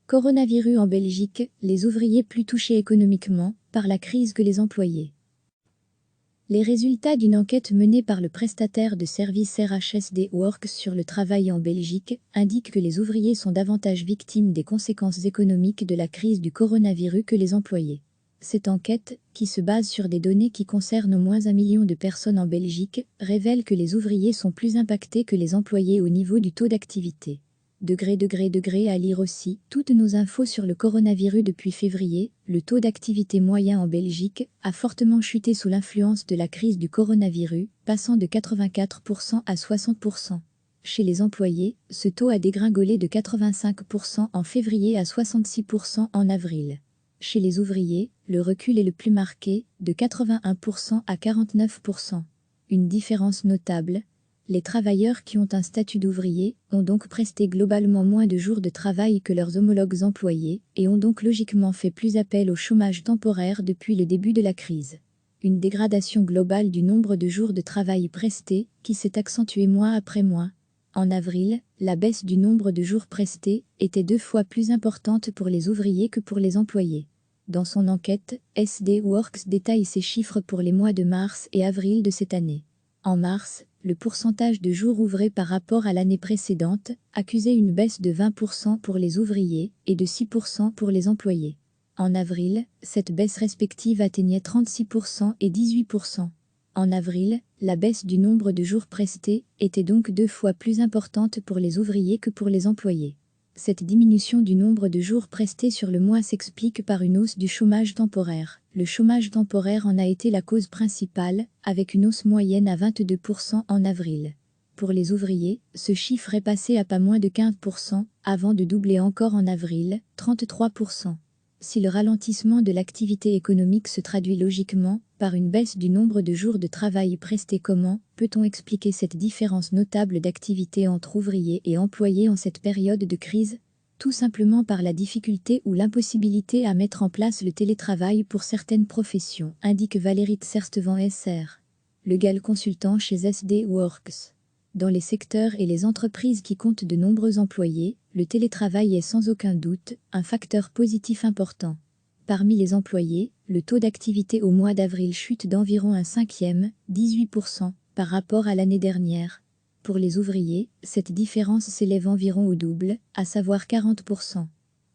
Coronavirus en Belgique, les ouvriers plus touchés économiquement par la crise que les employés. Les résultats d'une enquête menée par le prestataire de services RHSD Works sur le travail en Belgique indiquent que les ouvriers sont davantage victimes des conséquences économiques de la crise du coronavirus que les employés. Cette enquête, qui se base sur des données qui concernent au moins 1 million de personnes en Belgique, révèle que les ouvriers sont plus impactés que les employés au niveau du taux d'activité. À lire aussi toutes nos infos sur le coronavirus depuis février. Le taux d'activité moyen en Belgique a fortement chuté sous l'influence de la crise du coronavirus, passant de 84% à 60%. Chez les employés, ce taux a dégringolé de 85% en février à 66% en avril. Chez les ouvriers, le recul est le plus marqué, de 81% à 49%. Une différence notable. Les travailleurs qui ont un statut d'ouvrier ont donc presté globalement moins de jours de travail que leurs homologues employés et ont donc logiquement fait plus appel au chômage temporaire depuis le début de la crise. Une dégradation globale du nombre de jours de travail prestés qui s'est accentuée mois après mois. En avril, la baisse du nombre de jours prestés était 2 fois plus importante pour les ouvriers que pour les employés. Dans son enquête, SD Works détaille ces chiffres pour les mois de mars et avril de cette année. En mars, le pourcentage de jours ouvrés par rapport à l'année précédente accusait une baisse de 20% pour les ouvriers et de 6% pour les employés. En avril, cette baisse respective atteignait 36% et 18%. En avril, la baisse du nombre de jours prestés était donc 2 fois plus importante pour les ouvriers que pour les employés. Cette diminution du nombre de jours prestés sur le mois s'explique par une hausse du chômage temporaire. Le chômage temporaire en a été la cause principale, avec une hausse moyenne à 22% en avril. Pour les ouvriers, ce chiffre est passé à pas moins de 15%, avant de doubler encore en avril, 33%. Si le ralentissement de l'activité économique se traduit logiquement par une baisse du nombre de jours de travail prestés, comment peut-on expliquer cette différence notable d'activité entre ouvriers et employés en cette période de crise? Tout simplement par la difficulté ou l'impossibilité à mettre en place le télétravail pour certaines professions, indique Valérie Tserstevan SR. Legal consultant chez SD Works. Dans les secteurs et les entreprises qui comptent de nombreux employés, le télétravail est sans aucun doute un facteur positif important. Parmi les employés, le taux d'activité au mois d'avril chute d'environ 1/5, 18%, par rapport à l'année dernière. Pour les ouvriers, cette différence s'élève environ au double, à savoir 40%.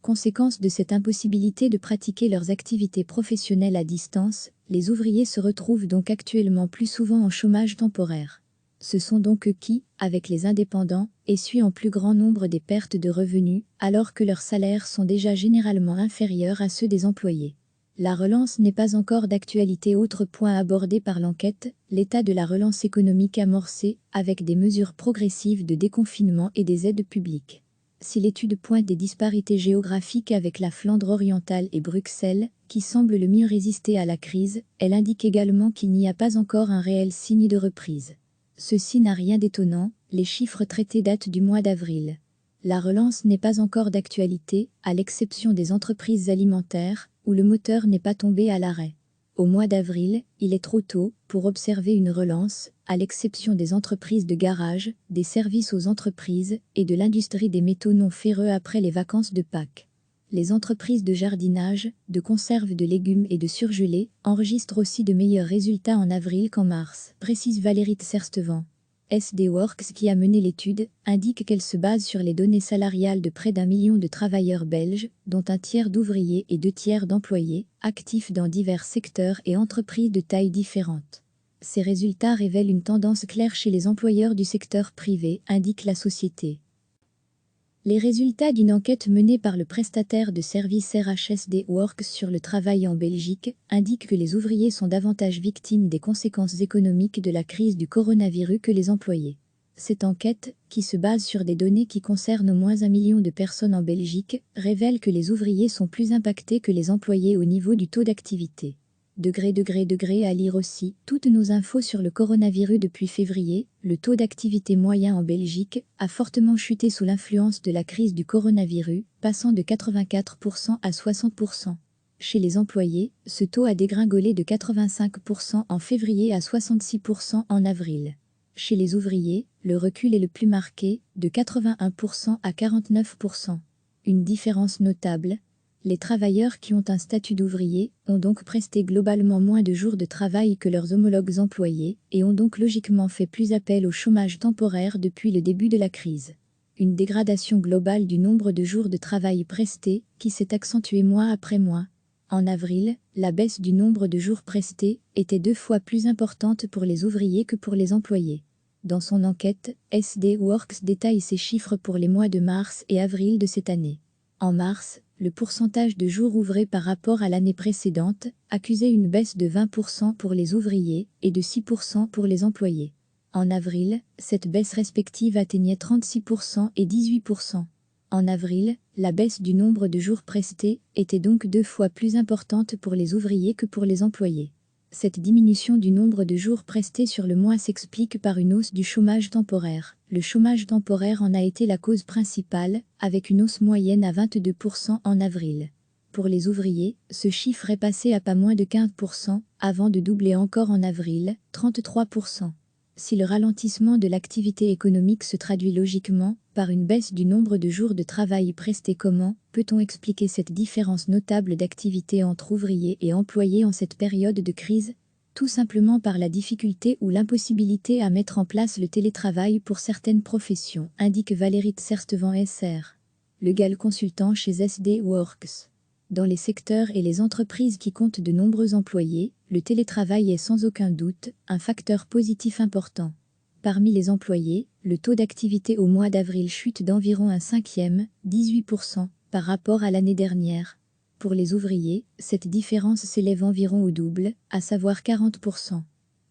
Conséquence de cette impossibilité de pratiquer leurs activités professionnelles à distance, les ouvriers se retrouvent donc actuellement plus souvent en chômage temporaire. Ce sont donc eux qui, avec les indépendants, essuient en plus grand nombre des pertes de revenus, alors que leurs salaires sont déjà généralement inférieurs à ceux des employés. La relance n'est pas encore d'actualité. Autre point abordé par l'enquête, l'état de la relance économique amorcée, avec des mesures progressives de déconfinement et des aides publiques. Si l'étude pointe des disparités géographiques avec la Flandre orientale et Bruxelles, qui semblent le mieux résister à la crise, elle indique également qu'il n'y a pas encore un réel signe de reprise. Ceci n'a rien d'étonnant, les chiffres traités datent du mois d'avril. La relance n'est pas encore d'actualité, à l'exception des entreprises alimentaires, où le moteur n'est pas tombé à l'arrêt. Au mois d'avril, il est trop tôt pour observer une relance, à l'exception des entreprises de garage, des services aux entreprises et de l'industrie des métaux non ferreux après les vacances de Pâques. Les entreprises de jardinage, de conserve de légumes et de surgelés enregistrent aussi de meilleurs résultats en avril qu'en mars, précise Valérie Tserstevan. SD Works, qui a mené l'étude, indique qu'elle se base sur les données salariales de près d'1 million de travailleurs belges, dont 1/3 d'ouvriers et 2/3 d'employés, actifs dans divers secteurs et entreprises de tailles différentes. Ces résultats révèlent une tendance claire chez les employeurs du secteur privé, indique la société. Les résultats d'une enquête menée par le prestataire de services RHSD Works sur le travail en Belgique indiquent que les ouvriers sont davantage victimes des conséquences économiques de la crise du coronavirus que les employés. Cette enquête, qui se base sur des données qui concernent au moins 1 million de personnes en Belgique, révèle que les ouvriers sont plus impactés que les employés au niveau du taux d'activité. À lire aussi toutes nos infos sur le coronavirus depuis février. Le taux d'activité moyen en Belgique a fortement chuté sous l'influence de la crise du coronavirus, passant de 84% à 60%. Chez les employés, ce taux a dégringolé de 85% en février à 66% en avril. Chez les ouvriers, le recul est le plus marqué, de 81% à 49%. Une différence notable, les travailleurs qui ont un statut d'ouvrier ont donc presté globalement moins de jours de travail que leurs homologues employés et ont donc logiquement fait plus appel au chômage temporaire depuis le début de la crise. Une dégradation globale du nombre de jours de travail prestés qui s'est accentuée mois après mois. En avril, la baisse du nombre de jours prestés était 2 fois plus importante pour les ouvriers que pour les employés. Dans son enquête, SD Works détaille ces chiffres pour les mois de mars et avril de cette année. En mars, le pourcentage de jours ouvrés par rapport à l'année précédente accusait une baisse de 20% pour les ouvriers et de 6% pour les employés. En avril, cette baisse respective atteignait 36% et 18%. En avril, la baisse du nombre de jours prestés était donc 2 fois plus importante pour les ouvriers que pour les employés. Cette diminution du nombre de jours prestés sur le mois s'explique par une hausse du chômage temporaire. Le chômage temporaire en a été la cause principale, avec une hausse moyenne à 22% en avril. Pour les ouvriers, ce chiffre est passé à pas moins de 15%, avant de doubler encore en avril, 33%. Si le ralentissement de l'activité économique se traduit logiquement par une baisse du nombre de jours de travail prestés, comment peut-on expliquer cette différence notable d'activité entre ouvriers et employés en cette période de crise? Tout simplement par la difficulté ou l'impossibilité à mettre en place le télétravail pour certaines professions, indique Valérie Tserstevan SR. Legal consultant chez SD Works. Dans les secteurs et les entreprises qui comptent de nombreux employés, le télétravail est sans aucun doute un facteur positif important. Parmi les employés, le taux d'activité au mois d'avril chute d'environ un cinquième, 18%, par rapport à l'année dernière. Pour les ouvriers, cette différence s'élève environ au double, à savoir 40%.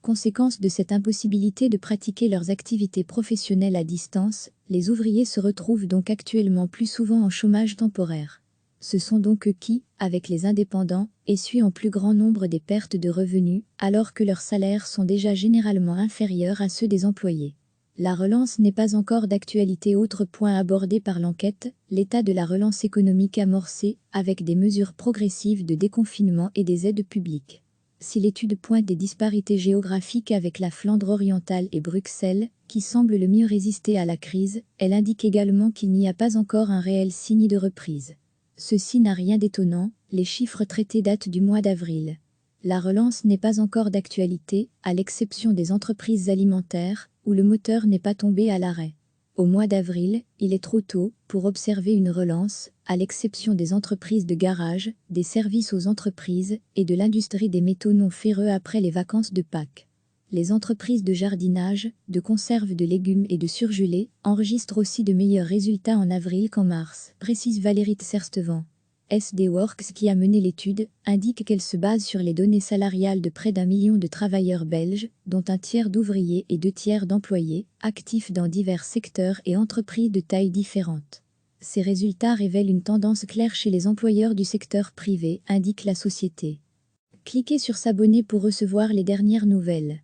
Conséquence de cette impossibilité de pratiquer leurs activités professionnelles à distance, les ouvriers se retrouvent donc actuellement plus souvent en chômage temporaire. Ce sont donc eux qui, avec les indépendants, essuient en plus grand nombre des pertes de revenus, alors que leurs salaires sont déjà généralement inférieurs à ceux des employés. La relance n'est pas encore d'actualité. Autre point abordé par l'enquête, l'état de la relance économique amorcée, avec des mesures progressives de déconfinement et des aides publiques. Si l'étude pointe des disparités géographiques avec la Flandre orientale et Bruxelles, qui semblent le mieux résister à la crise, elle indique également qu'il n'y a pas encore un réel signe de reprise. Ceci n'a rien d'étonnant, les chiffres traités datent du mois d'avril. La relance n'est pas encore d'actualité, à l'exception des entreprises alimentaires, où le moteur n'est pas tombé à l'arrêt. Au mois d'avril, il est trop tôt pour observer une relance, à l'exception des entreprises de garage, des services aux entreprises et de l'industrie des métaux non ferreux après les vacances de Pâques. Les entreprises de jardinage, de conserve de légumes et de surgelés enregistrent aussi de meilleurs résultats en avril qu'en mars, précise Valérie Tserstevan. SD Works, qui a mené l'étude, indique qu'elle se base sur les données salariales de près d'1 million de travailleurs belges, dont un tiers d'ouvriers et 2 tiers d'employés, actifs dans divers secteurs et entreprises de tailles différentes. Ces résultats révèlent une tendance claire chez les employeurs du secteur privé, indique la société. Cliquez sur s'abonner pour recevoir les dernières nouvelles.